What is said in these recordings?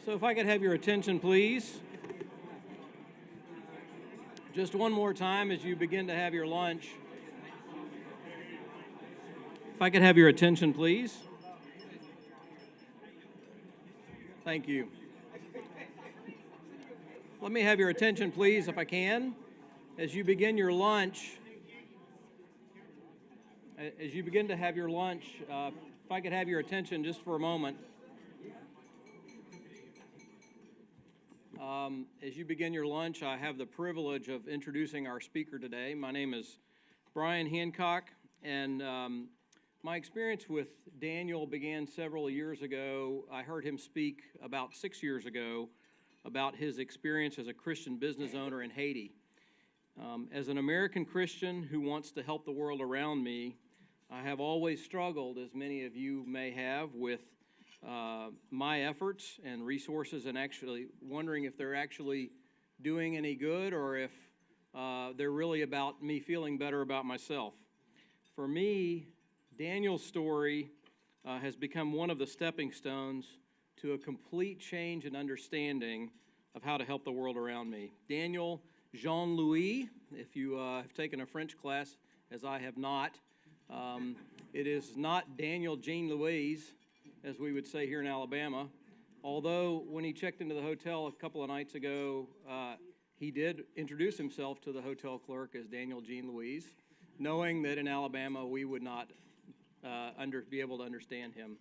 So if I could have your attention, please. Just one more time as you begin to have your lunch. If I could have your attention, please. Thank you. Let me have your attention, please, if I can. As you begin your lunch, as you begin to have your lunch, if I could have your attention just for a moment. As you begin your lunch, I have the privilege of introducing our speaker today. My name is Brian Hancock, and my experience with Daniel began several years ago. I heard him speak about 6 years ago about his experience as a Christian business owner in Haiti. As an American Christian who wants to help the world around me, I have always struggled, as many of you may have, with my efforts and resources, and actually wondering if they're actually doing any good or if they're really about me feeling better about myself. For me, Daniel's story has become one of the stepping stones to a complete change in understanding of how to help the world around me. Daniel Jean-Louis, if you have taken a French class, as I have not, it is not Daniel Jean-Louise, as we would say here in Alabama, although when he checked into the hotel a couple of nights ago, he did introduce himself to the hotel clerk as Daniel Jean-Louise, knowing that in Alabama we would not be able to understand him.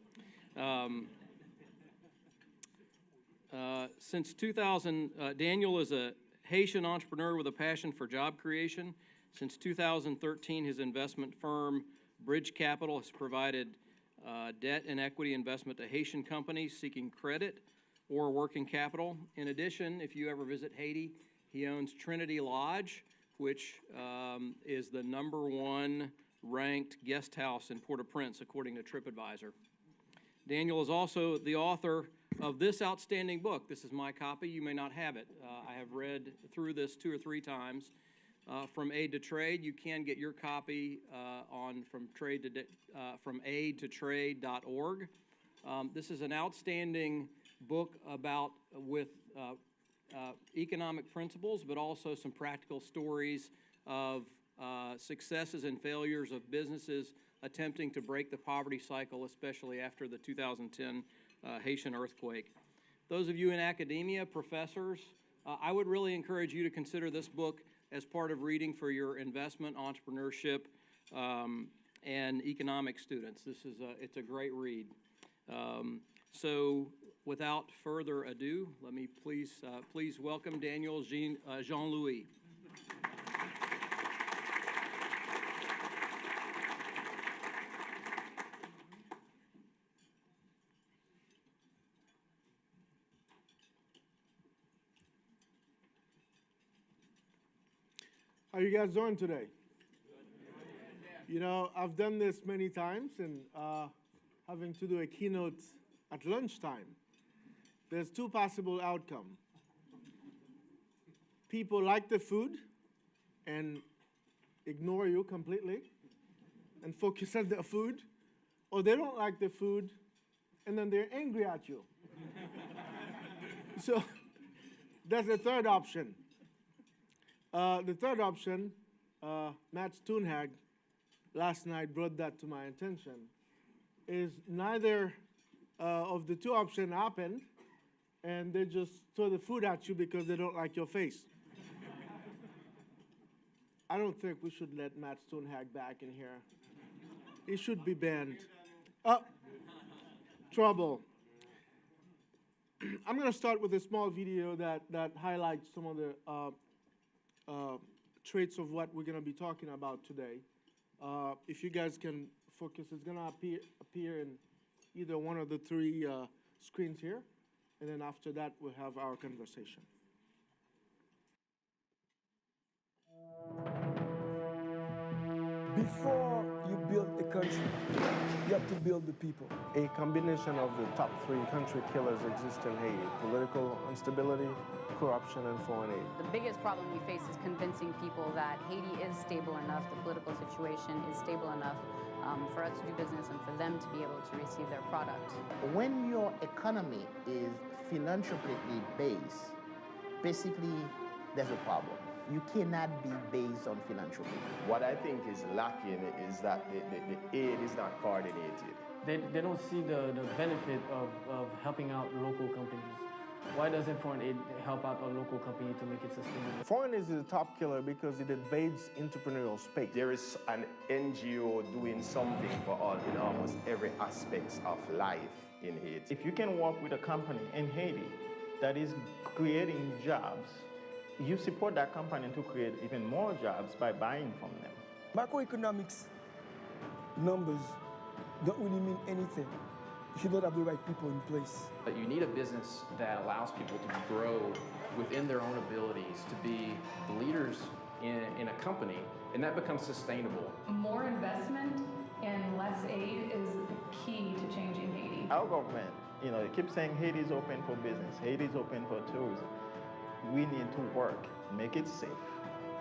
Since 2000, Daniel is a Haitian entrepreneur with a passion for job creation. Since 2013, his investment firm, Bridge Capital, has provided debt and equity investment to Haitian companies seeking credit or working capital. In addition, if you ever visit Haiti, he owns Trinity Lodge, which is the #1 ranked guest house in Port-au-Prince, according to TripAdvisor. Daniel is also the author of this outstanding book. This is my copy. You may not have it. I have read through this 2 or 3 times. From Aid to Trade, you can get your copy from aidtotrade.org. This is an outstanding book with economic principles, but also some practical stories of successes and failures of businesses attempting to break the poverty cycle, especially after the 2010 Haitian earthquake. Those of you in academia, professors, I would really encourage you to consider this book as part of reading for your investment, entrepreneurship, and economics students. It's a great read. So without further ado, let me please welcome Daniel Jean-Louis. How are you guys doing today? You know, I've done this many times, and having to do a keynote at lunchtime, there's 2 possible outcomes. People like the food and ignore you completely and focus on the food, or they don't like the food and then they're angry at you. So that's the third option. The third option, Matt Stunhag last night brought that to my attention, is neither of the 2 options happened, and they just throw the food at you because they don't like your face. I don't think we should let Matt Stunhag back in here. He should be banned. Trouble. I'm going to start with a small video that highlights some of the traits of what we're going to be talking about today. If you guys can focus, it's going to appear in either one of the 3 screens here, and then after that we'll have our conversation. Before you build a country, you have to build the people. A combination of the top 3 country killers exist in Haiti: political instability, corruption, and foreign aid. The biggest problem we face is convincing people that Haiti is stable enough, the political situation is stable enough for us to do business and for them to be able to receive their product. When your economy is philanthropically based, basically there's a problem. You cannot be based on philanthropy. What I think is lacking is that the aid is not coordinated. They don't see the benefit of helping out local companies. Why doesn't foreign aid help out a local company to make it sustainable? Foreign aid is the top killer because it invades entrepreneurial space. There is an NGO doing something in almost every aspect of life in Haiti. If you can work with a company in Haiti that is creating jobs, you support that company to create even more jobs by buying from them. Macroeconomics numbers don't really mean anything if you don't have the right people in place. But you need a business that allows people to grow within their own abilities, to be the leaders in a company, and that becomes sustainable. More investment and less aid is the key to changing Haiti. Our government, they keep saying Haiti is open for business, Haiti is open for tourism. We need to work, make it safe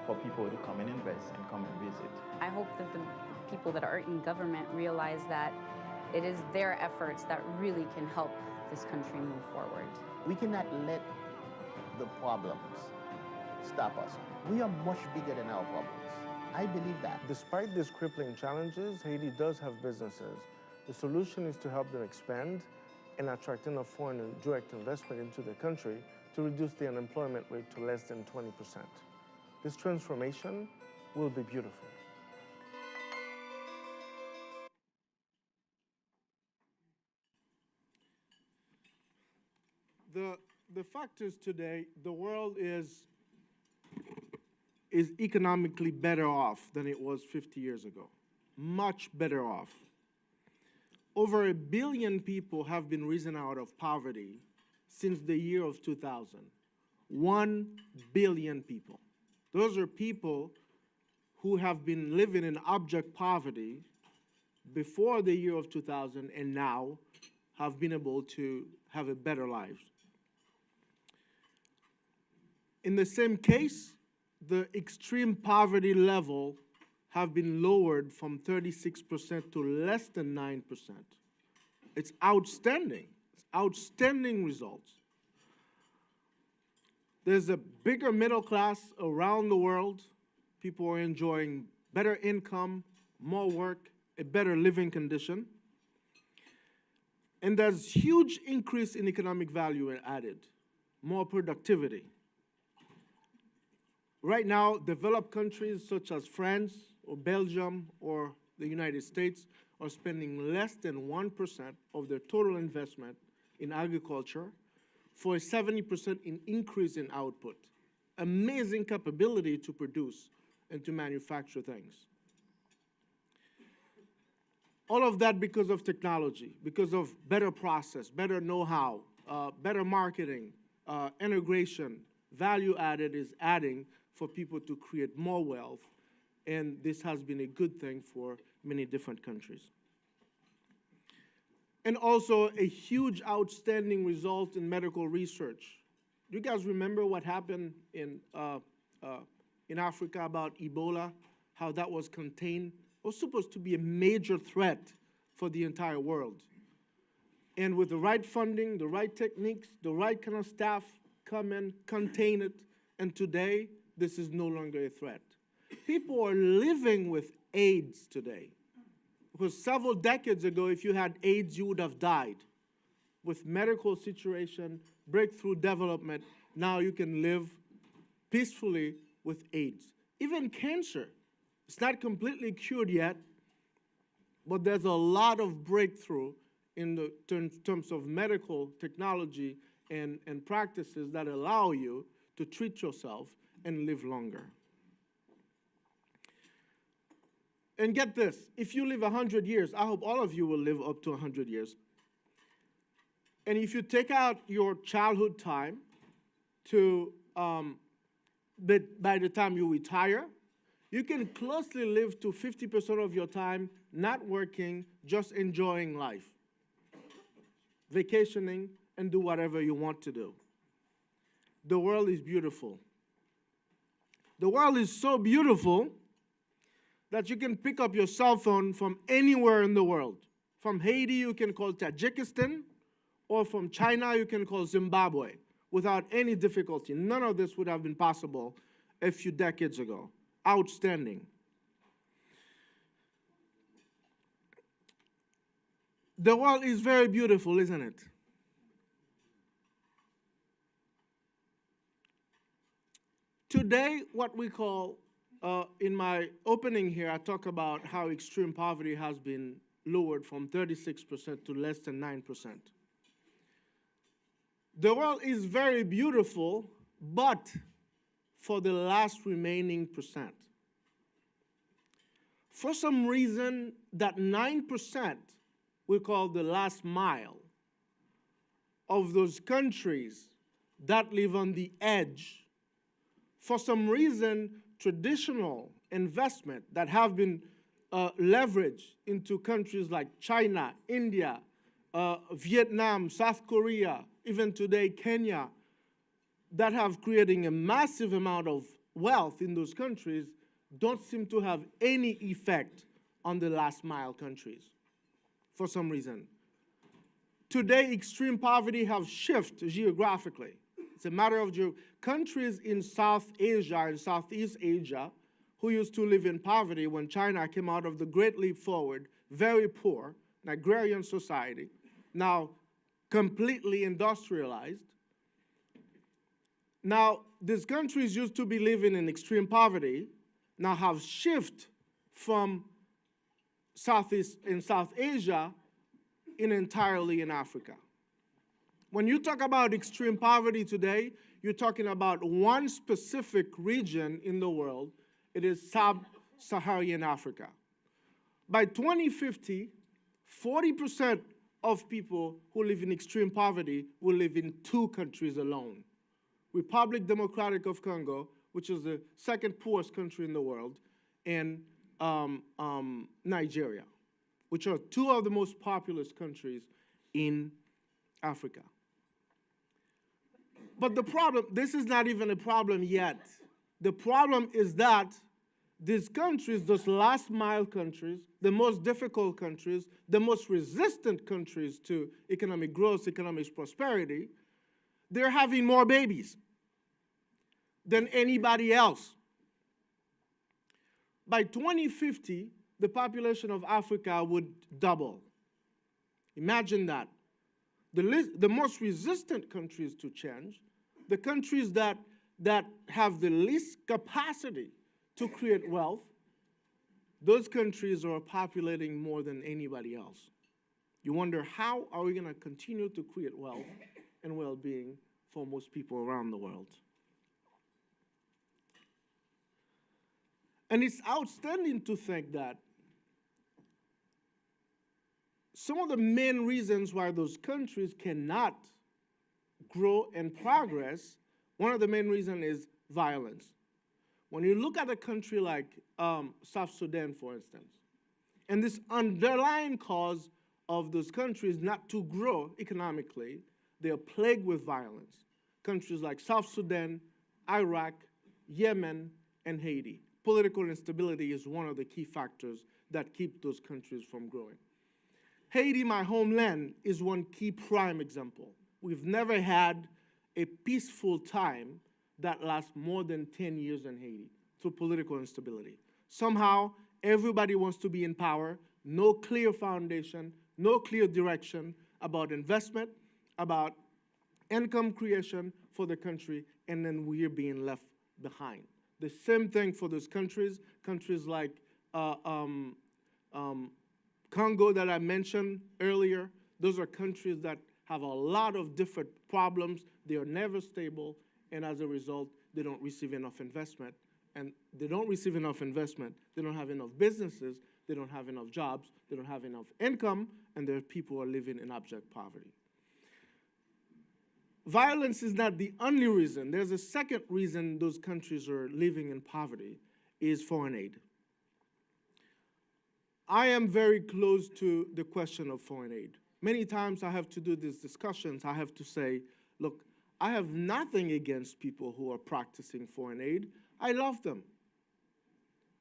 for people to come and invest and come and visit. I hope that the people that are in government realize that it is their efforts that really can help this country move forward. We cannot let the problems stop us. We are much bigger than our problems. I believe that. Despite these crippling challenges, Haiti does have businesses. The solution is to help them expand and attract enough foreign and direct investment into the country to reduce the unemployment rate to less than 20%. This transformation will be beautiful. The fact is today, the world is economically better off than it was 50 years ago. Much better off. Over 1 billion people have been risen out of poverty since the year of 2000. 1 billion people. Those are people who have been living in abject poverty before the year of 2000 and now have been able to have a better life. In the same case, the extreme poverty level have been lowered from 36% to less than 9%. It's outstanding. It's outstanding results. There's a bigger middle class around the world. People are enjoying better income, more work, a better living condition. And there's huge increase in economic value added, more productivity. Right now, developed countries such as France or Belgium or the United States are spending less than 1% of their total investment in agriculture for a 70% increase in output. Amazing capability to produce and to manufacture things. All of that because of technology, because of better process, better know-how, better marketing, integration, value added is adding for people to create more wealth, and this has been a good thing for many different countries. And also a huge outstanding result in medical research. Do you guys remember what happened in Africa about Ebola, how that was contained? It was supposed to be a major threat for the entire world. And with the right funding, the right techniques, the right kind of staff come in, contain it, and today, this is no longer a threat. People are living with AIDS today. Because several decades ago, if you had AIDS, you would have died. With medical situation, breakthrough development, now you can live peacefully with AIDS. Even cancer, it's not completely cured yet, but there's a lot of breakthrough in the terms of medical technology and practices that allow you to treat yourself and live longer. And get this, if you live 100 years, I hope all of you will live up to 100 years. And if you take out your childhood time to, by the time you retire, you can closely live to 50% of your time not working, just enjoying life, vacationing, and do whatever you want to do. The world is beautiful. The world is so beautiful that you can pick up your cell phone from anywhere in the world. From Haiti, you can call Tajikistan, or from China, you can call Zimbabwe without any difficulty. None of this would have been possible a few decades ago. Outstanding. The world is very beautiful, isn't it? Today, what we call, in my opening here, I talk about how extreme poverty has been lowered from 36% to less than 9%. The world is very beautiful, but for the last remaining percent. For some reason, that 9% we call the last mile of those countries that live on the edge. For some reason, traditional investment that have been leveraged into countries like China, India, Vietnam, South Korea, even today Kenya, that have creating a massive amount of wealth in those countries, don't seem to have any effect on the last mile countries for some reason. Today, extreme poverty has shifted geographically. It's a matter of countries in South Asia and Southeast Asia who used to live in poverty when China came out of the Great Leap Forward, very poor, an agrarian society, now completely industrialized. Now, these countries used to be living in extreme poverty, now have shifted from Southeast and South Asia entirely in Africa. When you talk about extreme poverty today, you're talking about one specific region in the world. It is sub-Saharan Africa. By 2050, 40% of people who live in extreme poverty will live in 2 countries alone. Republic Democratic of Congo, which is the second poorest country in the world, and Nigeria, which are 2 of the most populous countries in Africa. But the problem, this is not even a problem yet. The problem is that these countries, those last mile countries, the most difficult countries, the most resistant countries to economic growth, economic prosperity, they're having more babies than anybody else. By 2050, the population of Africa would double. Imagine that. The most resistant countries to change, the countries that have the least capacity to create wealth, those countries are populating more than anybody else. You wonder, how are we going to continue to create wealth and well-being for most people around the world? And it's outstanding to think that some of the main reasons why those countries cannot grow and progress, one of the main reasons is violence. When you look at a country like South Sudan, for instance, and this underlying cause of those countries not to grow economically, they are plagued with violence. Countries like South Sudan, Iraq, Yemen, and Haiti. Political instability is one of the key factors that keep those countries from growing. Haiti, my homeland, is one key prime example. We've never had a peaceful time that lasts more than 10 years in Haiti through political instability. Somehow, everybody wants to be in power, no clear foundation, no clear direction about investment, about income creation for the country, and then we're being left behind. The same thing for those countries like Congo that I mentioned earlier. Those are countries that have a lot of different problems. They are never stable, and as a result, they don't receive enough investment. And they don't receive enough investment. They don't have enough businesses. They don't have enough jobs. They don't have enough income, and their people are living in abject poverty. Violence is not the only reason. There's a second reason those countries are living in poverty is foreign aid. I am very close to the question of foreign aid. Many times I have to do these discussions, I have to say, look, I have nothing against people who are practicing foreign aid. I love them.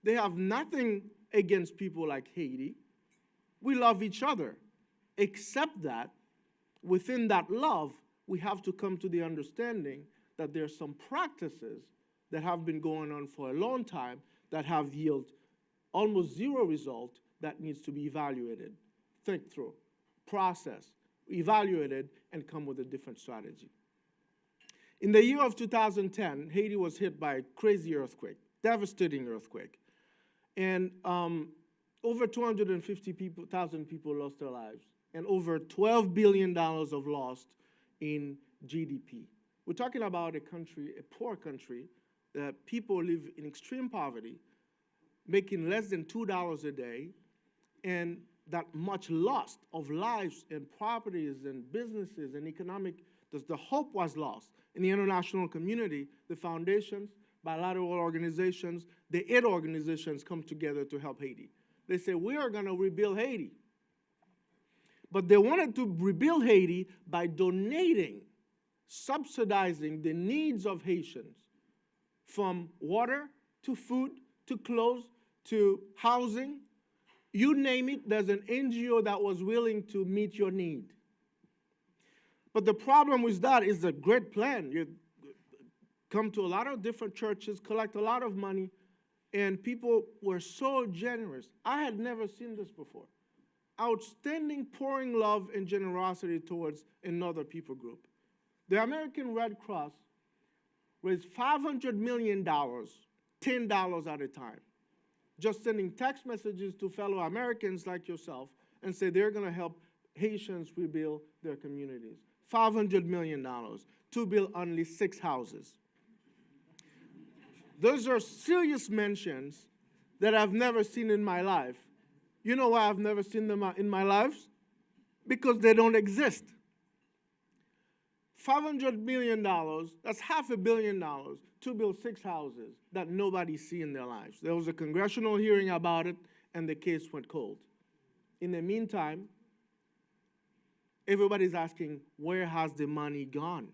They have nothing against people like Haiti. We love each other, except that within that love, we have to come to the understanding that there are some practices that have been going on for a long time that have yielded almost zero result that needs to be evaluated, think through, process, evaluated, and come with a different strategy. In the year of 2010, Haiti was hit by a crazy earthquake, devastating earthquake. And over 250,000 people lost their lives, and over $12 billion of loss in GDP. We're talking about a country, a poor country, that people live in extreme poverty, making less than $2 a day, and that much loss of lives and properties and businesses and economic, the hope was lost. In the international community, the foundations, bilateral organizations, the aid organizations come together to help Haiti. They say, we are going to rebuild Haiti. But they wanted to rebuild Haiti by donating, subsidizing the needs of Haitians, from water to food to clothes to housing. You name it, there's an NGO that was willing to meet your need. But the problem with that is a great plan. You come to a lot of different churches, collect a lot of money, and people were so generous. I had never seen this before. Outstanding pouring love and generosity towards another people group. The American Red Cross raised $500 million, $10 at a time, just sending text messages to fellow Americans like yourself and say they're going to help Haitians rebuild their communities. $500 million to build only 6 houses. Those are serious mentions that I've never seen in my life. You know why I've never seen them in my life? Because they don't exist. $500 million, that's $500 million to build 6 houses that nobody see in their lives. There was a congressional hearing about it, and the case went cold. In the meantime, everybody's asking, where has the money gone?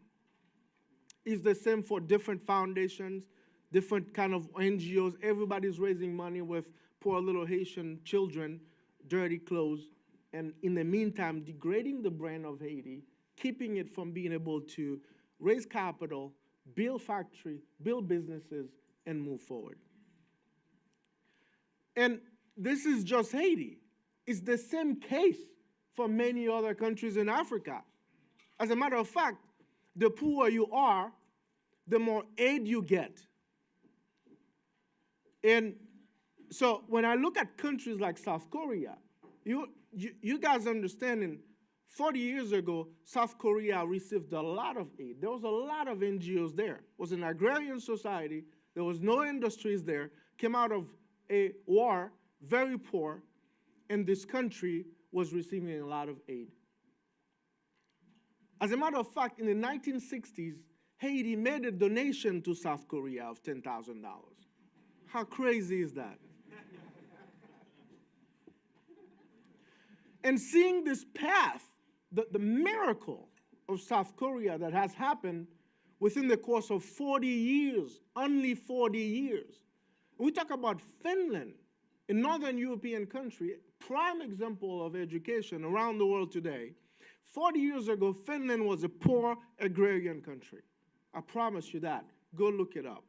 It's the same for different foundations, different kind of NGOs. Everybody's raising money with poor little Haitian children, dirty clothes, and in the meantime, degrading the brand of Haiti, keeping it from being able to raise capital, build factory, build businesses, and move forward. And this is just Haiti. It's the same case for many other countries in Africa. As a matter of fact, the poorer you are, the more aid you get. And so when I look at countries like South Korea, you guys understanding, 40 years ago, South Korea received a lot of aid. There was a lot of NGOs there. It was an agrarian society. There was no industries there. Came out of a war, very poor, and this country was receiving a lot of aid. As a matter of fact, in the 1960s, Haiti made a donation to South Korea of $10,000. How crazy is that? And seeing this path, the miracle of South Korea that has happened within the course of 40 years, only 40 years. We talk about Finland, a northern European country, prime example of education around the world today. 40 years ago, Finland was a poor agrarian country. I promise you that. Go look it up.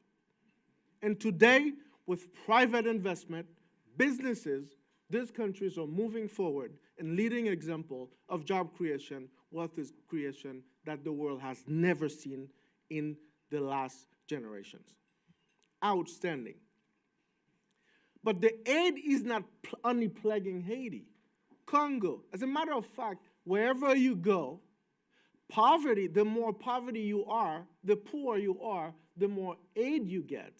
And today, with private investment, businesses, these countries are moving forward and leading example of job creation, wealth creation that the world has never seen in the last generations. Outstanding. But the aid is not only plaguing Haiti. Congo, as a matter of fact, wherever you go, poverty, the more poverty you are, the poorer you are, the more aid you get.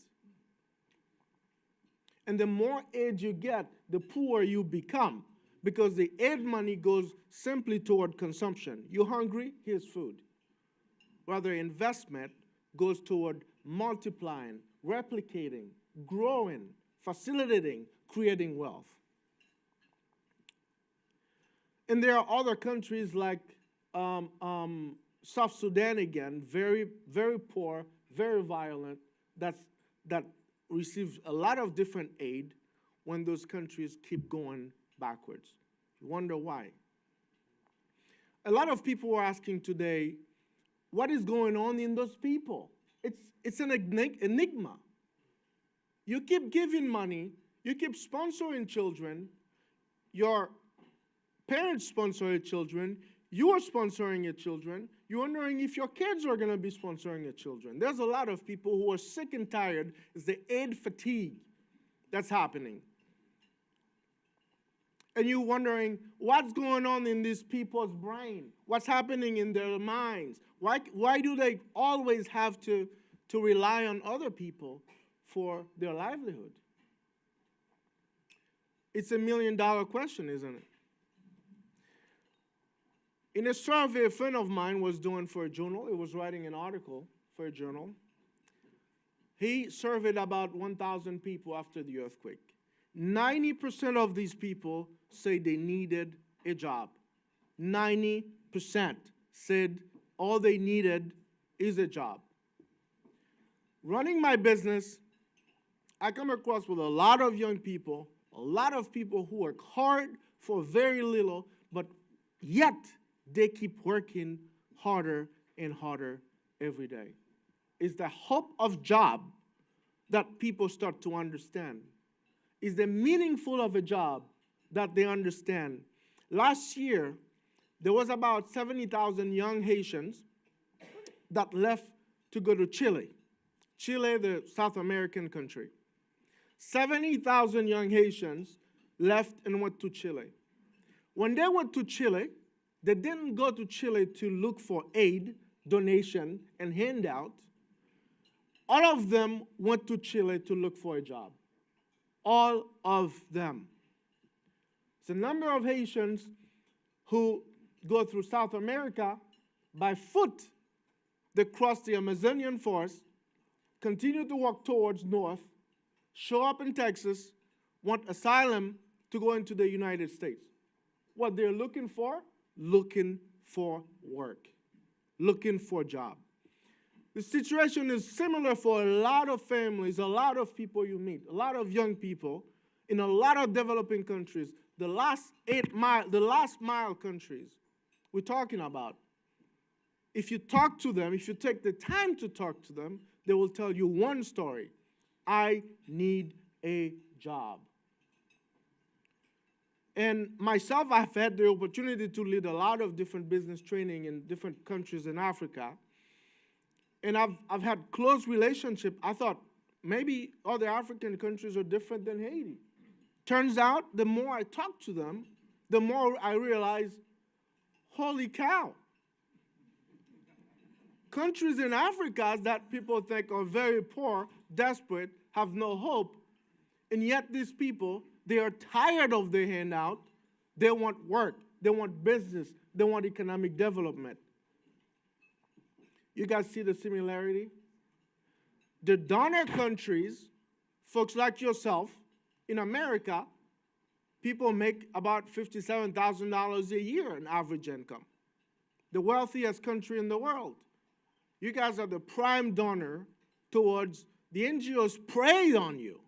And the more aid you get, the poorer you become, because the aid money goes simply toward consumption. You're hungry? Here's food. Rather, investment goes toward multiplying, replicating, growing, facilitating, creating wealth. And there are other countries like South Sudan again, very, very poor, very violent, that receives a lot of different aid when those countries keep going backwards. You wonder why. A lot of people are asking today, what is going on in those people? It's an enigma. You keep giving money, you keep sponsoring children, your parents sponsor your children, you are sponsoring your children, you're wondering if your kids are going to be sponsoring your children. There's a lot of people who are sick and tired. It's the aid fatigue that's happening. And you're wondering, what's going on in these people's brain? What's happening in their minds? Why do they always have to rely on other people for their livelihood? It's $1 million question, isn't it? In a survey a friend of mine was doing for a journal, he was writing an article for a journal. He surveyed about 1,000 people after the earthquake. 90% of these people say they needed a job. 90% said all they needed is a job. Running my business, I come across with a lot of young people, a lot of people who work hard for very little, but yet they keep working harder and harder every day. It's the hope of job that people start to understand. It's the meaningful of a job that they understand. Last year, there was about 70,000 young Haitians that left to go to Chile. Chile, the South American country. 70,000 young Haitians left and went to Chile. When they went to Chile, they didn't go to Chile to look for aid, donation, and handout. All of them went to Chile to look for a job. All of them. It's a number of Haitians who go through South America by foot. They cross the Amazonian forest, continue to walk towards north, show up in Texas, want asylum to go into the United States. What they're looking for? Looking for work, looking for a job. The situation is similar for a lot of families, a lot of people you meet, a lot of young people in a lot of developing countries. The last mile countries we're talking about. If you talk to them, if you take the time to talk to them, they will tell you one story. I need a job. And myself, I've had the opportunity to lead a lot of different business training in different countries in Africa. And I've had close relationship. I thought maybe other African countries are different than Haiti. Turns out, the more I talk to them, the more I realize, holy cow. Countries in Africa that people think are very poor, desperate, have no hope, and yet these people, they are tired of the handout. They want work. They want business. They want economic development. You guys see the similarity? The donor countries, folks like yourself, in America, people make about $57,000 a year in average income. The wealthiest country in the world. You guys are the prime donor towards the NGOs prey on you.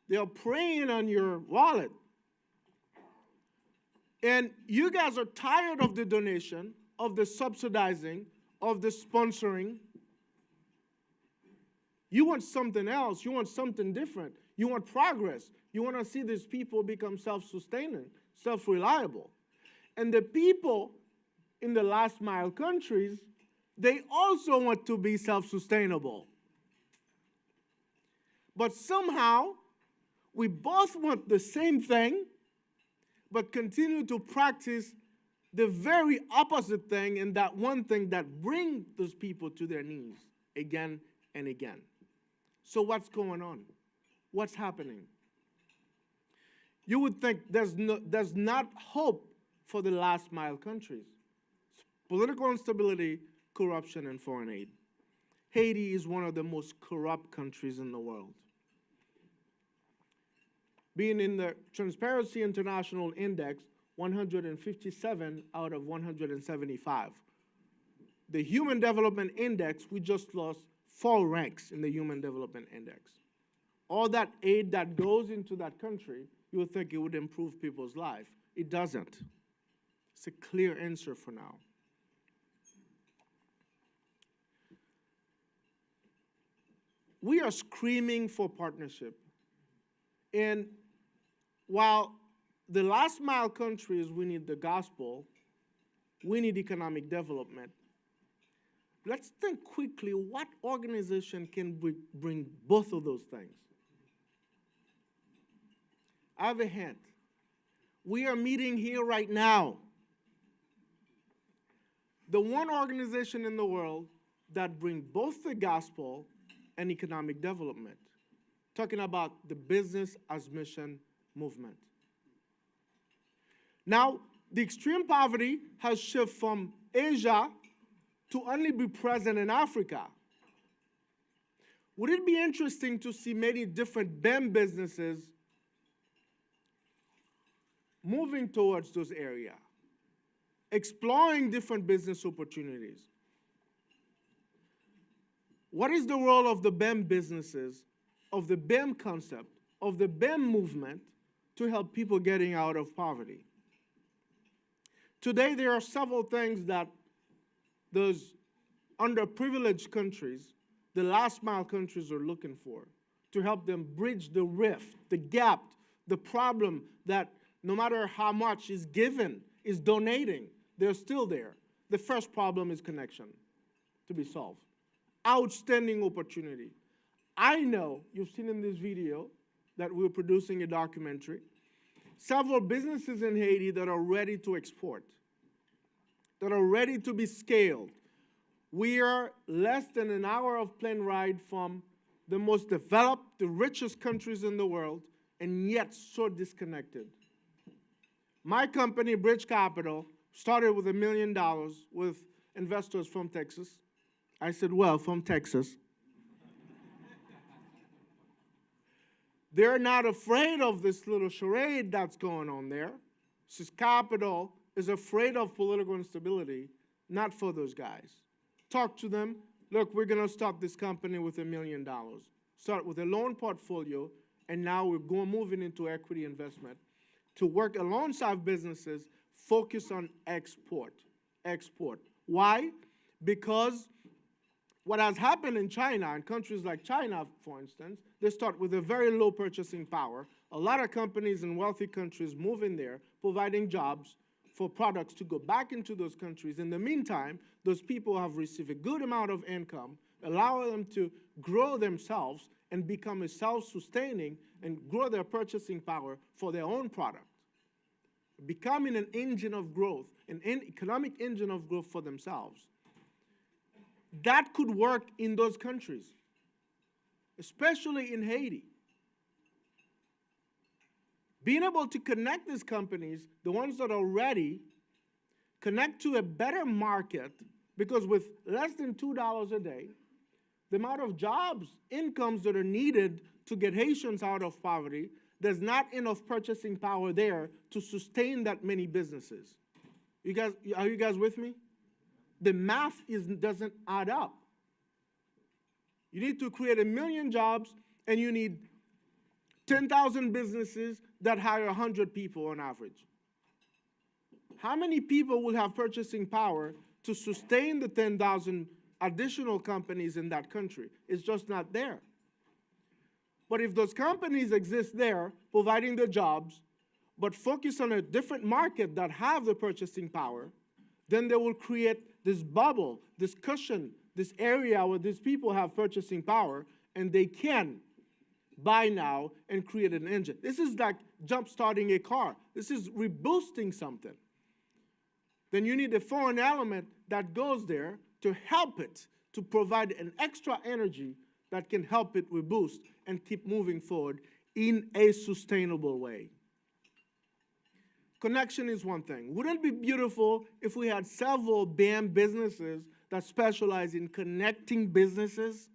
They are preying on your wallet. And you guys are tired of the donation, of the subsidizing, of the sponsoring. You want something else. You want something different. You want progress. You want to see these people become self-sustaining, self-reliable. And the people in the last mile countries, they also want to be self-sustainable. But somehow, we both want the same thing, but continue to practice the very opposite thing, and that one thing that brings those people to their knees again and again. So what's going on? What's happening? You would think there's not hope for the last mile countries. Political instability, corruption, and foreign aid. Haiti is one of the most corrupt countries in the world. Being in the Transparency International Index, 157 out of 175. The Human Development Index, we just lost 4 ranks in the Human Development Index. All that aid that goes into that country, you would think it would improve people's life. It doesn't. It's a clear answer for now. We are screaming for partnership. And while the last mile countries, we need the gospel, we need economic development. Let's think quickly, what organization can bring both of those things? I have a hint. We are meeting here right now. The one organization in the world that brings both the gospel and economic development. Talking about the business as mission movement. Now, the extreme poverty has shifted from Asia to only be present in Africa. Would it be interesting to see many different BEM businesses moving towards those areas, exploring different business opportunities? What is the role of the BEM businesses, of the BEM concept, of the BEM movement to help people getting out of poverty? Today, there are several things that those underprivileged countries, the last mile countries, are looking for to help them bridge the rift, the gap, the problem that no matter how much is given, is donating, they're still there. The first problem is connection to be solved. Outstanding opportunity. I know you've seen in this video that we're producing a documentary, several businesses in Haiti that are ready to export, that are ready to be scaled. We are less than an hour of plane ride from the most developed, the richest countries in the world, and yet so disconnected. My company, Bridge Capital, started with $1 million with investors from Texas. I said, well, from Texas. They're not afraid of this little charade that's going on there. This capital is afraid of political instability, not for those guys. Talk to them. Look, we're going to start this company with $1 million. Start with a loan portfolio, and now we're moving into equity investment to work alongside businesses, focus on export. Export. Why? Because what has happened in China, in countries like China, for instance, they start with a very low purchasing power. A lot of companies in wealthy countries move in there, providing jobs for products to go back into those countries. In the meantime, those people have received a good amount of income, allowing them to grow themselves and become a self-sustaining and grow their purchasing power for their own product, becoming an engine of growth, an economic engine of growth for themselves. That could work in those countries, especially in Haiti. Being able to connect these companies, the ones that are ready, connect to a better market, because with less than $2 a day, the amount of jobs, incomes that are needed to get Haitians out of poverty, there's not enough purchasing power there to sustain that many businesses. Are you guys with me? The math doesn't add up. You need to create 1 million jobs, and you need 10,000 businesses that hire 100 people on average. How many people will have purchasing power to sustain the 10,000 additional companies in that country? It's just not there. But if those companies exist there, providing the jobs, but focus on a different market that have the purchasing power, then they will create this bubble, this cushion, this area where these people have purchasing power, and they can buy now and create an engine. This is like jump-starting a car. This is reboosting something. Then you need a foreign element that goes there to help it, to provide an extra energy that can help it reboost and keep moving forward in a sustainable way. Connection is one thing. Wouldn't it be beautiful if we had several BAM businesses that specialize in connecting businesses?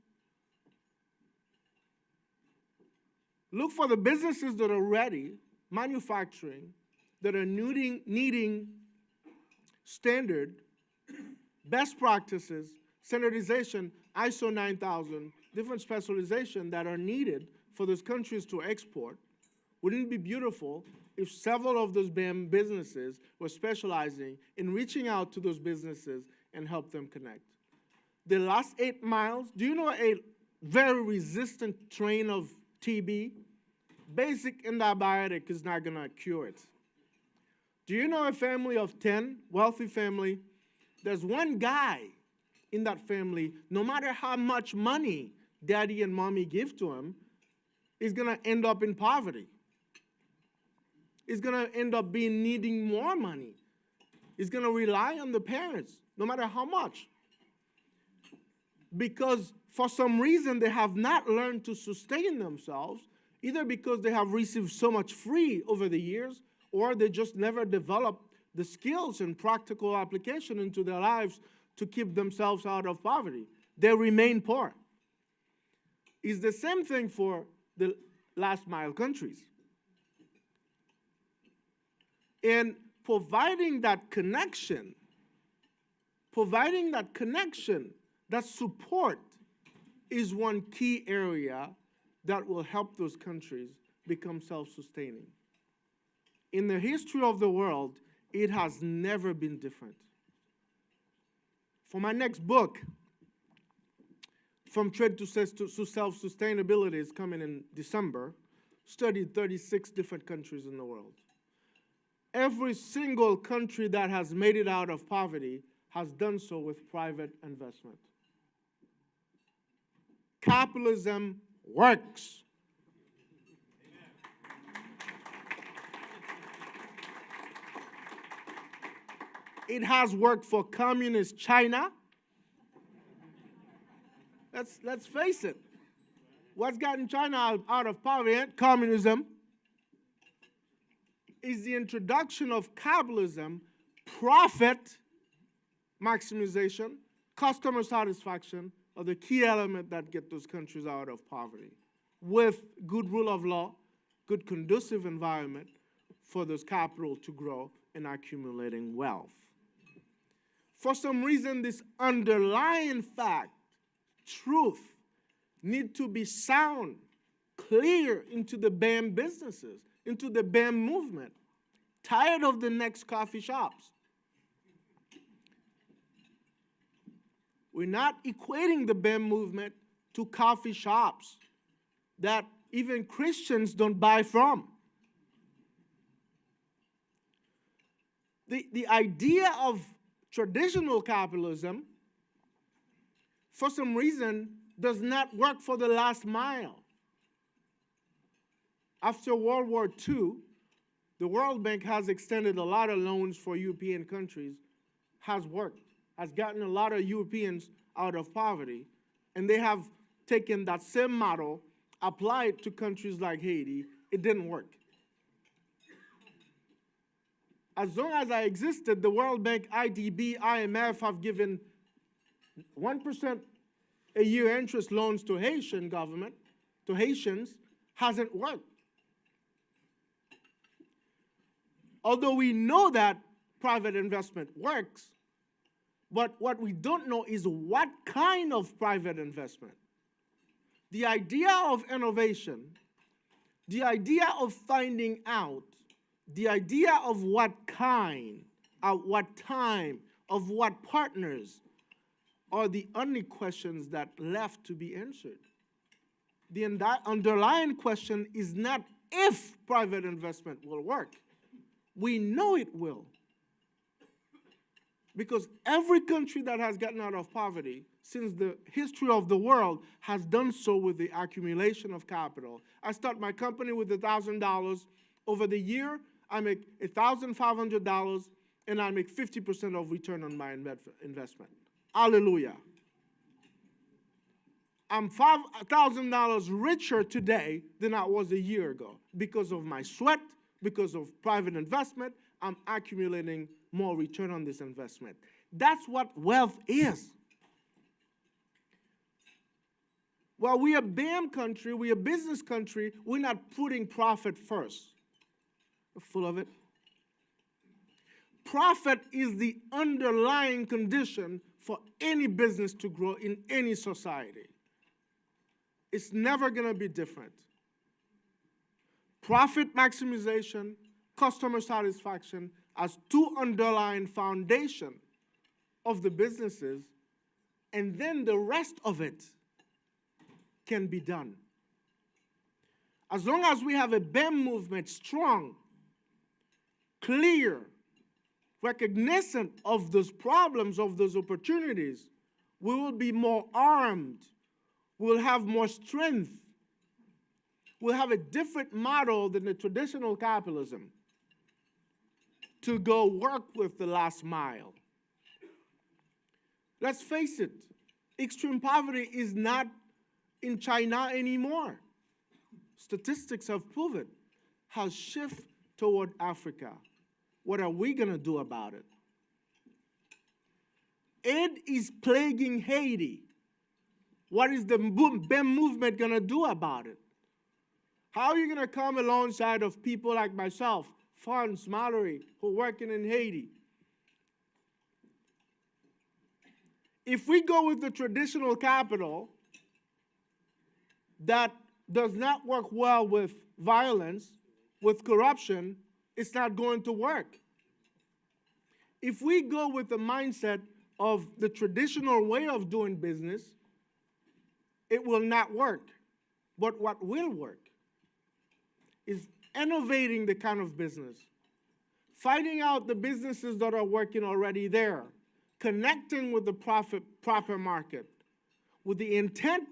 Look for the businesses that are ready, manufacturing, that are needing standard, best practices, standardization, ISO 9000, different specialization that are needed for those countries to export. Wouldn't it be beautiful if several of those BAM businesses were specializing in reaching out to those businesses and help them connect. The last 8 miles, do you know a very resistant strain of TB? Basic antibiotic is not going to cure it. Do you know a family of 10, wealthy family? There's one guy in that family, no matter how much money daddy and mommy give to him, is going to end up in poverty. He's going to end up needing more money. He's going to rely on the parents, no matter how much. Because for some reason they have not learned to sustain themselves, either because they have received so much free over the years, or they just never developed the skills and practical application into their lives to keep themselves out of poverty. They remain poor. It's the same thing for the last mile countries. And providing that connection, that support is one key area that will help those countries become self-sustaining. In the history of the world, it has never been different. For my next book, From Trade to Self-Sustainability, is coming in December, studied 36 different countries in the world. Every single country that has made it out of poverty has done so with private investment. Capitalism works. It has worked for communist China. Let's face it. What's gotten China out of poverty and communism is the introduction of capitalism, profit maximization, customer satisfaction are the key element that get those countries out of poverty, with good rule of law, good conducive environment for those capital to grow and accumulating wealth. For some reason, this underlying fact, truth, need to be sound, clear into the BAM businesses, into the BAM movement. Tired of the next coffee shops. We're not equating the BAM movement to coffee shops that even Christians don't buy from. The idea of traditional capitalism, for some reason, does not work for the last mile. After World War II, the World Bank has extended a lot of loans for European countries, has worked, has gotten a lot of Europeans out of poverty, and they have taken that same model, applied to countries like Haiti. It didn't work. As long as I existed, the World Bank, IDB, IMF have given 1% a year interest loans to Haitian government, to Haitians, hasn't worked. Although we know that private investment works, but what we don't know is what kind of private investment. The idea of innovation, the idea of finding out, the idea of what kind, at what time, of what partners, are the only questions that left to be answered. The underlying question is not if private investment will work. We know it will. Because every country that has gotten out of poverty since the history of the world has done so with the accumulation of capital. I start my company with $1,000. Over the year, I make $1,500, and I make 50% of return on my investment. Hallelujah. I'm $5,000 richer today than I was a year ago because of my sweat, because of private investment. I'm accumulating more return on this investment. That's what wealth is. Well, we're a BAM country, we're a business country, we're not putting profit first. We're full of it. Profit is the underlying condition for any business to grow in any society. It's never going to be different. Profit maximization, customer satisfaction as two underlying foundation of the businesses, and then the rest of it can be done. As long as we have a BEM movement strong, clear, recognition of those problems, of those opportunities, we will be more armed, we'll have more strength, we'll have a different model than the traditional capitalism to go work with the last mile. Let's face it, extreme poverty is not in China anymore. Statistics have proven has shifted toward Africa. What are we going to do about it? Aid is plaguing Haiti. What is the BEM movement going to do about it? How are you going to come alongside of people like myself, Franz, Mallory, who are working in Haiti? If we go with the traditional capital that does not work well with violence, with corruption, it's not going to work. If we go with the mindset of the traditional way of doing business, it will not work. But what will work is innovating the kind of business, finding out the businesses that are working already there, connecting with the proper market, with the intent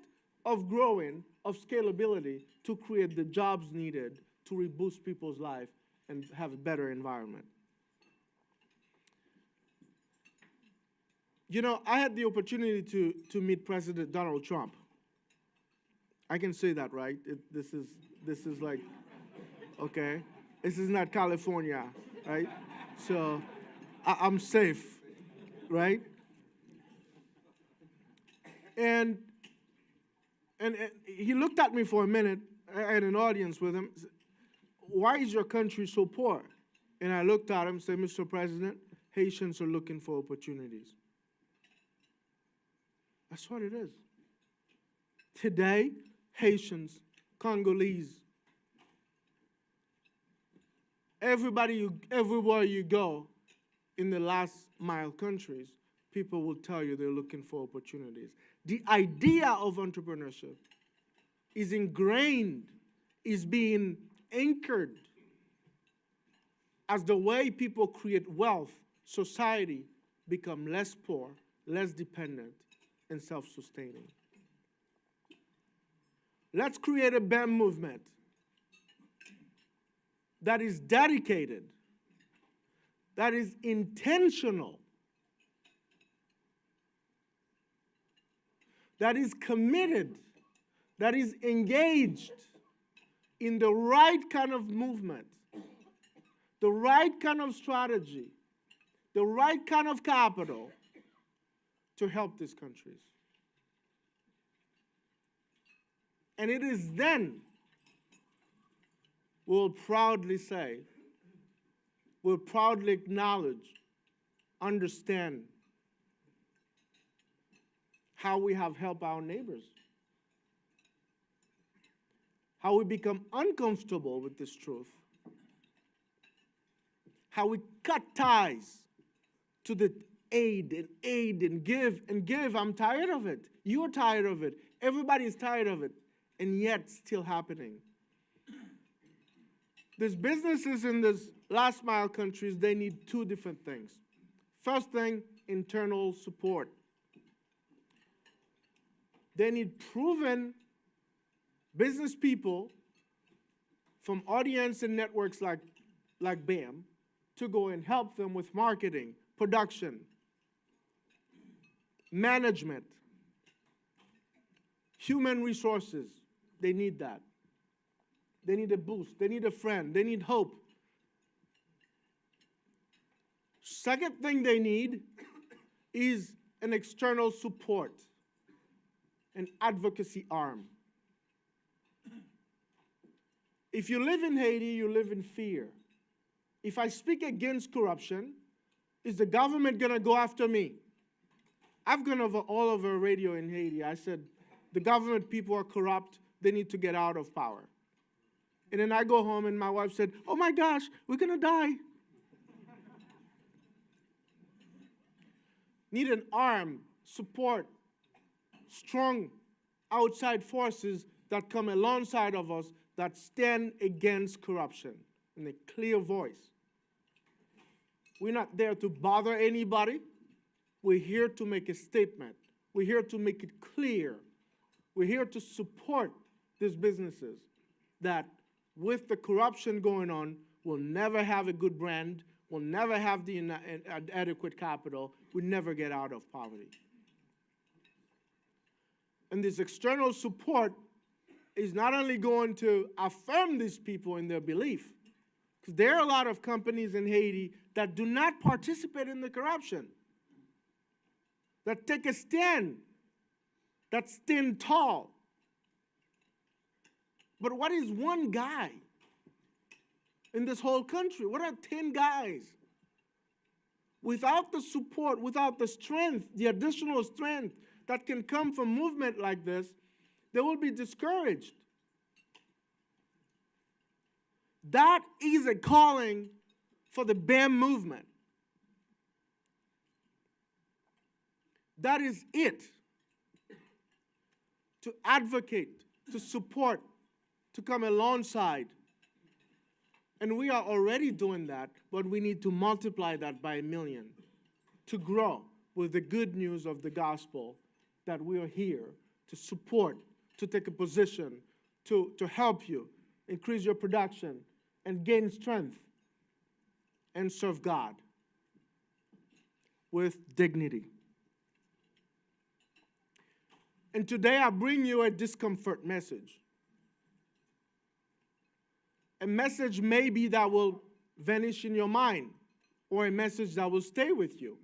of growing, of scalability, to create the jobs needed to reboost people's life and have a better environment. You know, I had the opportunity to meet President Donald Trump. I can say that, right? This is like, okay, this is not California, right? So I'm safe, right? And he looked at me for a minute. I had an audience with him. Why is your country so poor? And I looked at him and said, Mr. President, Haitians are looking for opportunities. That's what it is. Today, Haitians, Congolese, everywhere you go in the last mile countries, people will tell you they're looking for opportunities. The idea of entrepreneurship is ingrained, is being anchored as the way people create wealth, society become less poor, less dependent, and self-sustaining. Let's create a BEM movement that is dedicated, that is intentional, that is committed, that is engaged in the right kind of movement, the right kind of strategy, the right kind of capital to help these countries. And it is then we'll proudly say, we'll proudly acknowledge, understand how we have helped our neighbors, how we become uncomfortable with this truth, how we cut ties to the aid and give. I'm tired of it. You're tired of it. Everybody's tired of it, and yet still happening. These businesses in these last mile countries, they need two different things. First thing, internal support. They need proven business people from audience and networks like BAM to go and help them with marketing, production, management, human resources. They need that. They need a boost. They need a friend. They need hope. Second thing they need is an external support, an advocacy arm. If you live in Haiti, you live in fear. If I speak against corruption, is the government going to go after me? I've gone all over radio in Haiti. I said, the government people are corrupt. They need to get out of power. And then I go home and my wife said, oh my gosh, we're going to die. Need an arm, support, strong outside forces that come alongside of us that stand against corruption in a clear voice. We're not there to bother anybody. We're here to make a statement. We're here to make it clear. We're here to support these businesses that with the corruption going on, will never have a good brand, will never have the adequate capital, will never get out of poverty. And this external support is not only going to affirm these people in their belief, because there are a lot of companies in Haiti that do not participate in the corruption, that take a stand, that stand tall. But what is one guy in this whole country? What are 10 guys? Without the support, without the strength, the additional strength that can come from movement like this, they will be discouraged. That is a calling for the BAM movement. That is it. To advocate, to support, to come alongside. And we are already doing that, but we need to multiply that by 1 million to grow with the good news of the gospel that we are here to support, to take a position, to help you increase your production and gain strength and serve God with dignity. And today I bring you a discomfort message. A message maybe that will vanish in your mind, or a message that will stay with you.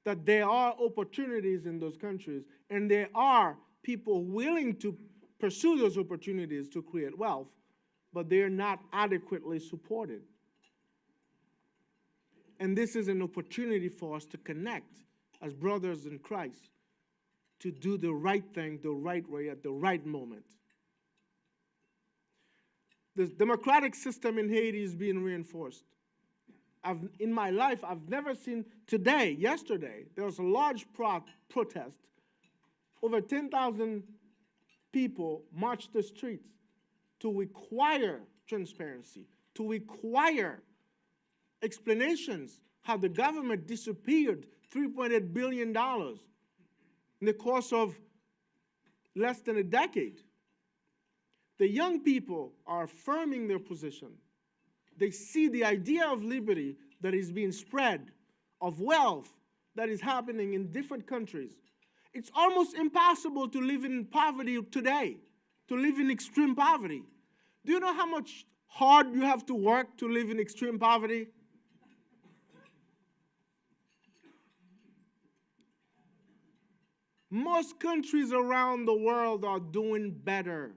That there are opportunities in those countries, and there are people willing to pursue those opportunities to create wealth, but they are not adequately supported. And this is an opportunity for us to connect as brothers in Christ, to do the right thing the right way at the right moment. The democratic system in Haiti is being reinforced. In my life, I've never seen yesterday, there was a large protest. Over 10,000 people marched the streets to require transparency, to require explanations how the government disappeared $3.8 billion in the course of less than a decade. The young people are affirming their position. They see the idea of liberty that is being spread, of wealth that is happening in different countries. It's almost impossible to live in poverty today, to live in extreme poverty. Do you know how much hard you have to work to live in extreme poverty? Most countries around the world are doing better.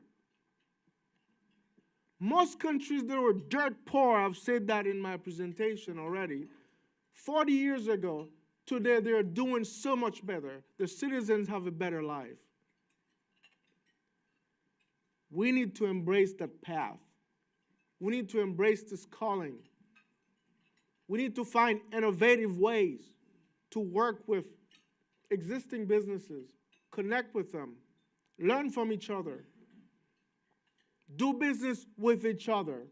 Most countries that were dirt poor, I've said that in my presentation already, 40 years ago, today they're doing so much better. The citizens have a better life. We need to embrace that path. We need to embrace this calling. We need to find innovative ways to work with existing businesses, connect with them, learn from each other, do business with each other.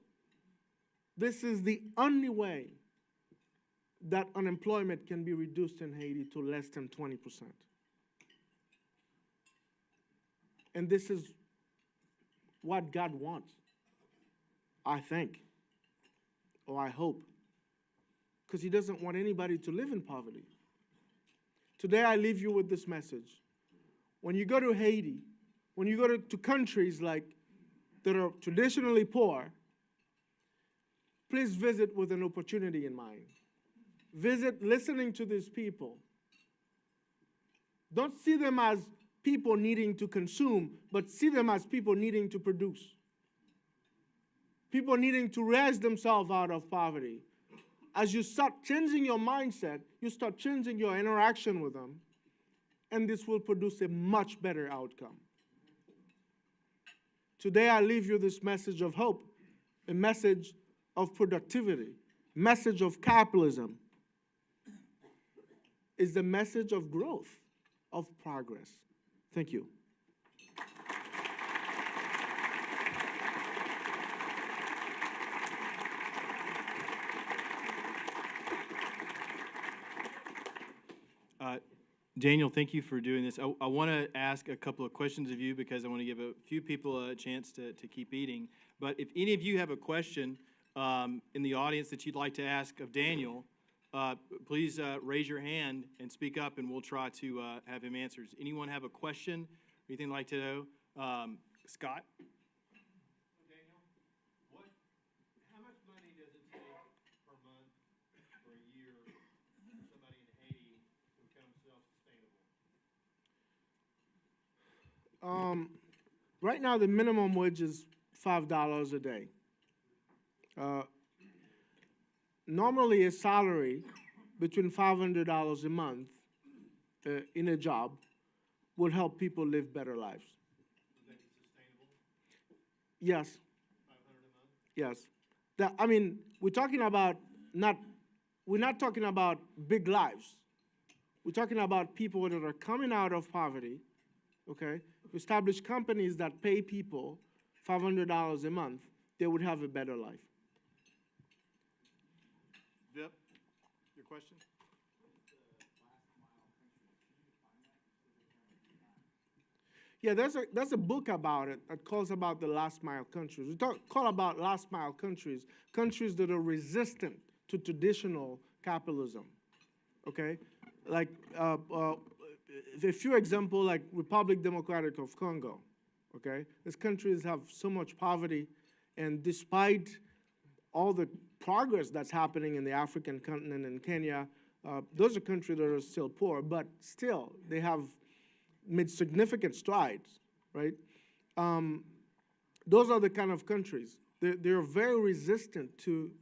This is the only way that unemployment can be reduced in Haiti to less than 20%. And this is what God wants, I think, or I hope, because He doesn't want anybody to live in poverty. Today I leave you with this message. When you go to Haiti, when you go to countries that are traditionally poor, please visit with an opportunity in mind. Visit listening to these people. Don't see them as people needing to consume, but see them as people needing to produce. People needing to raise themselves out of poverty. As you start changing your mindset, you start changing your interaction with them, and this will produce a much better outcome. Today I leave you this message of hope a message of productivity, message of capitalism. It's the message of growth, of progress. Thank you. Daniel, thank you for doing this. I want to ask a couple of questions of you because I want to give a few people a chance to keep eating. But if any of you have a question in the audience that you'd like to ask of Daniel, please raise your hand and speak up, and we'll try to have him answer. Does anyone have a question or anything like to know? Scott? Daniel, how much money does it take per month or a year for somebody in Haiti to become self-sustainable? Right now, the minimum wage is $5 a day. Normally, a salary between $500 a month in a job would help people live better lives. Is that sustainable? Yes. 500 a month? Yes. I mean, we're not talking about big lives. We're talking about people that are coming out of poverty, okay? Establish companies that pay people $500 a month, they would have a better life. Vip, your question? Yeah, there's a book about it that calls about the last mile countries. We call about last mile countries, countries that are resistant to traditional capitalism, okay? Like a few examples, like Republic Democratic of Congo, okay? These countries have so much poverty, and despite all the progress that's happening in the African continent and Kenya, those are countries that are still poor, but still they have made significant strides, right? Those are the kind of countries. They're very resistant to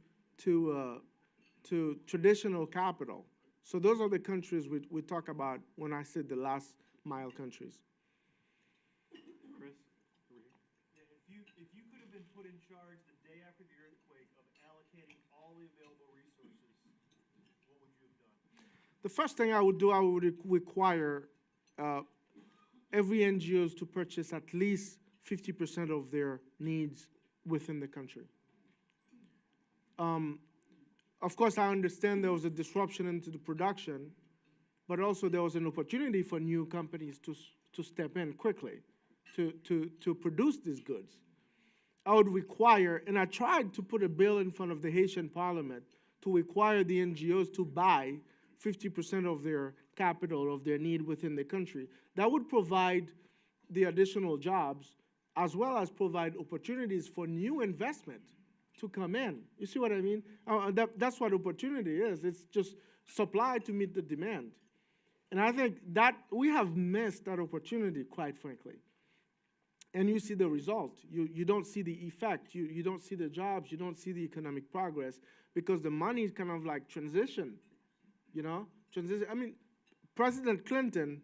traditional capital. So those are the countries we talk about when I said the last mile countries. Chris, over here. Yeah, if you could have been put in charge the day after the earthquake of allocating all the available resources, what would you have done? The first thing I would do, I would require every NGOs to purchase at least 50% of their needs within the country. Of course, I understand there was a disruption into the production, but also there was an opportunity for new companies to step in quickly to produce these goods. I would require, and I tried to put a bill in front of the Haitian parliament to require the NGOs to buy 50% of their capital, of their need within the country. That would provide the additional jobs as well as provide opportunities for new investment to come in. You see what I mean? That's what opportunity is. It's just supply to meet the demand. And I think that we have missed that opportunity, quite frankly. And you see the result. You don't see the effect. You don't see the jobs. You don't see the economic progress because the money is kind of like transition, you know? Transition. I mean, President Clinton,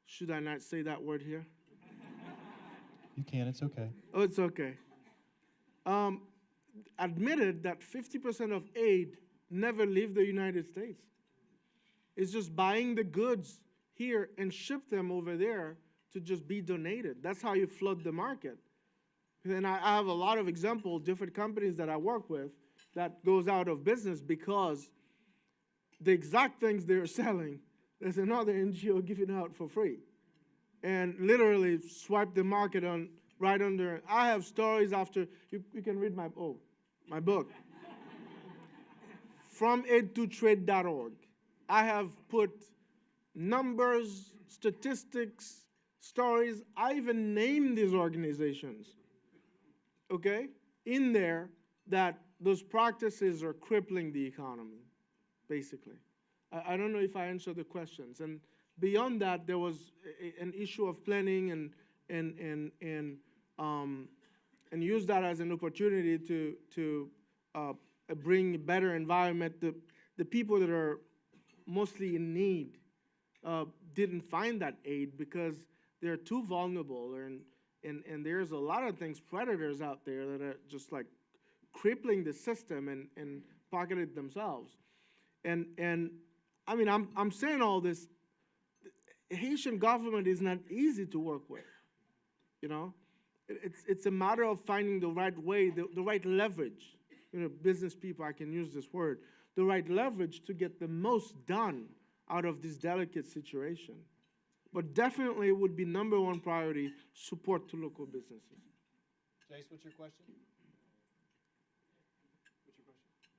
should I not say that word here? You can, it's okay. Oh, it's okay. Admitted that 50% of aid never leave the United States. It's just buying the goods here and ship them over there to just be donated. That's how you flood the market. And I have a lot of examples, different companies that I work with that goes out of business because the exact things they're selling, there's another NGO giving out for free. And literally swipe the market on right under. I have stories after, you can read my book. From aid2trade.org. I have put numbers, statistics, stories. I even named these organizations, okay, in there that those practices are crippling the economy, basically. I don't know if I answered the questions. And beyond that, there was an issue of planning and use that as an opportunity to bring a better environment. The people that are mostly in need didn't find that aid because they're too vulnerable And there's a lot of things, predators out there that are just like crippling the system and pocket it themselves. And I mean, I'm saying all this. Haitian government is not easy to work with, you know? It's a matter of finding the right way, the right leverage. You know, business people, I can use this word, the right leverage to get the most done out of this delicate situation. But definitely it would be #1 priority, support to local businesses. Jace, what's your question?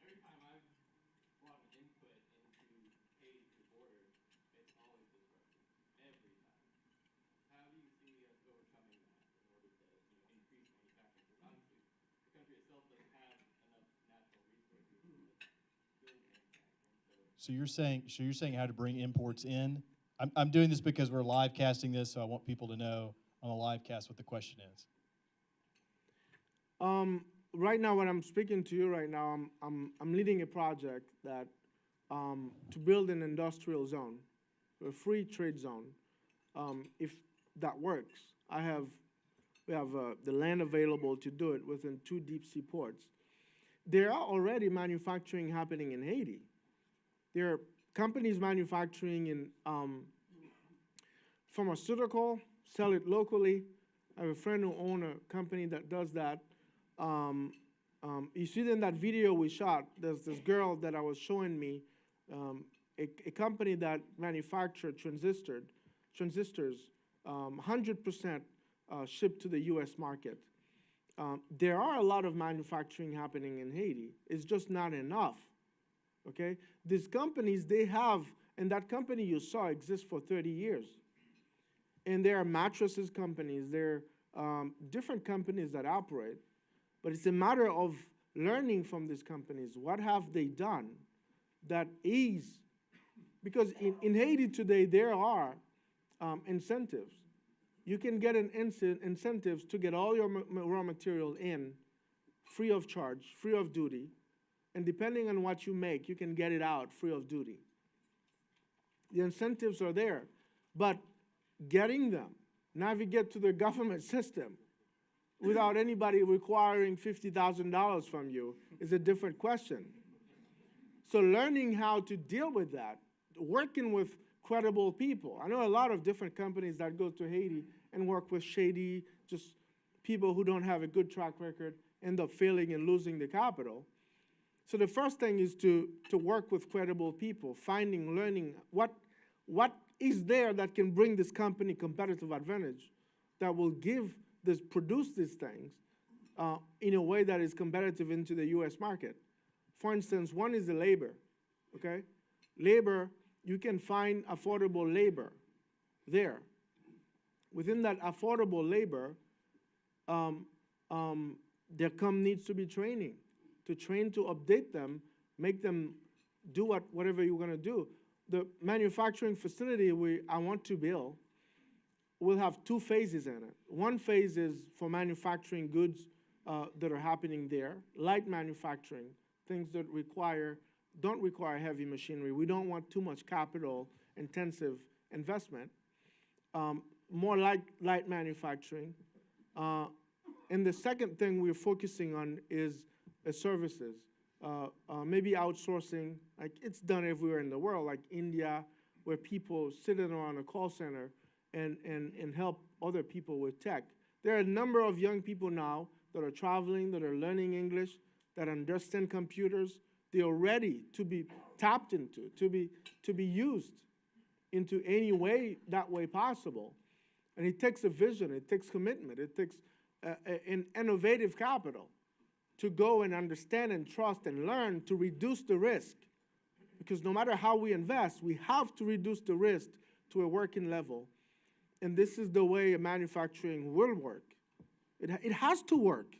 Every time I've brought input into Haiti to the border, it's always disrupted. Every time. How do you see us overcoming that in order to increase manufacturing? Because honestly, the country itself doesn't have enough natural resources to build manufacturing. So you're saying how to bring imports in? I'm doing this because we're live casting this, so I want people to know on the live cast what the question is. Right now, when I'm speaking to you right now, I'm leading a project that to build an industrial zone, a free trade zone. If that works, we have the land available to do it within 2 deep sea ports. There are already manufacturing happening in Haiti. There are companies manufacturing in pharmaceutical, sell it locally. I have a friend who owns a company that does that. You see in that video we shot, there's this girl that I was showing me, a company that manufactured transistors, 100% shipped to the U.S. market. There are a lot of manufacturing happening in Haiti. It's just not enough, okay? These companies, they have, and that company you saw exists for 30 years. And there are mattresses companies, there are different companies that operate, but it's a matter of learning from these companies. What have they done that is, because in Haiti today, there are incentives. You can get incentives to get all your raw material in free of charge, free of duty, and depending on what you make, you can get it out free of duty. The incentives are there, but getting them, navigate to the government system without anybody requiring $50,000 from you is a different question. So learning how to deal with that, working with credible people. I know a lot of different companies that go to Haiti and work with shady, just people who don't have a good track record, end up failing and losing the capital. So the first thing is to work with credible people, finding, learning what is there that can bring this company competitive advantage that will produce these things in a way that is competitive into the U.S. market. For instance, one is the labor, okay? Labor, you can find affordable labor there. Within that affordable labor, there needs to be training, to update them, make them do whatever you're gonna do. The manufacturing facility I want to build will have 2 phases in it. One phase is for manufacturing goods that are happening there, light manufacturing, things that don't require heavy machinery. We don't want too much capital-intensive investment. More light manufacturing. And the second thing we're focusing on is services. Maybe outsourcing, like it's done everywhere in the world, like India, where people sit around a call center and help other people with tech. There are a number of young people now that are traveling, that are learning English, that understand computers. They are ready to be tapped into, to be used into any way, that way possible. And it takes a vision, it takes commitment, it takes an innovative capital to go and understand and trust and learn to reduce the risk. Because no matter how we invest, we have to reduce the risk to a working level. And this is the way manufacturing will work. It has to work.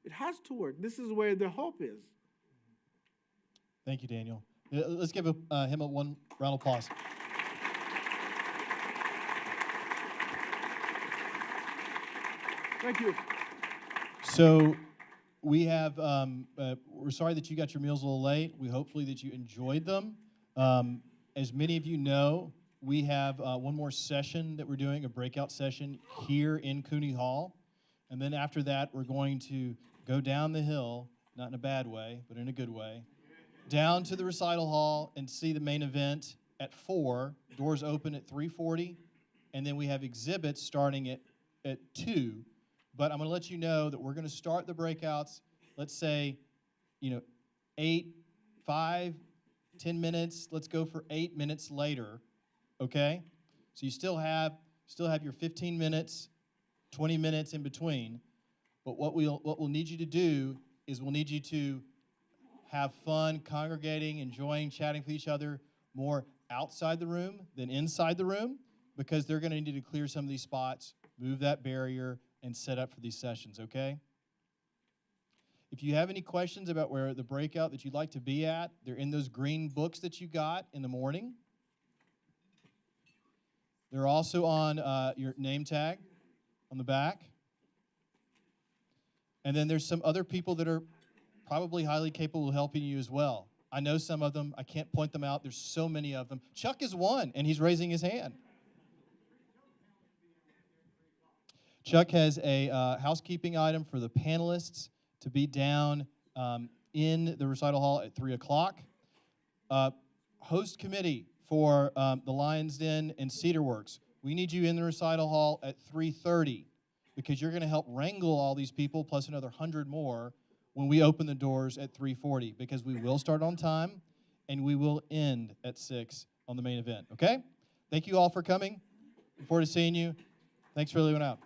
It has to work. This is where the hope is. Thank you, Daniel. Let's give him one round of applause. Thank you. So we have, we're sorry that you got your meals a little late. We hopefully that you enjoyed them. As many of you know, we have one more session that we're doing, a breakout session here in Cooney Hall. And then after that, we're going to go down the hill, not in a bad way, but in a good way, down to the recital hall and see the main event at 4. Doors open at 3:40. And then we have exhibits starting at 2. But I'm going to let you know that we're going to start the breakouts, let's say, 8, 5, 10 minutes. Let's go for 8 minutes later, okay? So you still have your 15 minutes, 20 minutes in between. But what we'll need you to do is we'll need you to have fun congregating, enjoying, chatting with each other more outside the room than inside the room, because they're going to need to clear some of these spots, move that barrier, and set up for these sessions, okay? If you have any questions about where the breakout that you'd like to be at, they're in those green books that you got in the morning. They're also on your name tag on the back. And then there's some other people that are probably highly capable of helping you as well. I know some of them. I can't point them out. There's so many of them. Chuck is one, and he's raising his hand. Chuck has a housekeeping item for the panelists to be down in the recital hall at 3 o'clock. Host committee for the Lions Den and Cedar Works. We need you in the recital hall at 3:30 because you're going to help wrangle all these people plus another 100 more when we open the doors at 3:40, because we will start on time and we will end at 6 on the main event, okay? Thank you all for coming. Look forward to seeing you. Thanks for living out.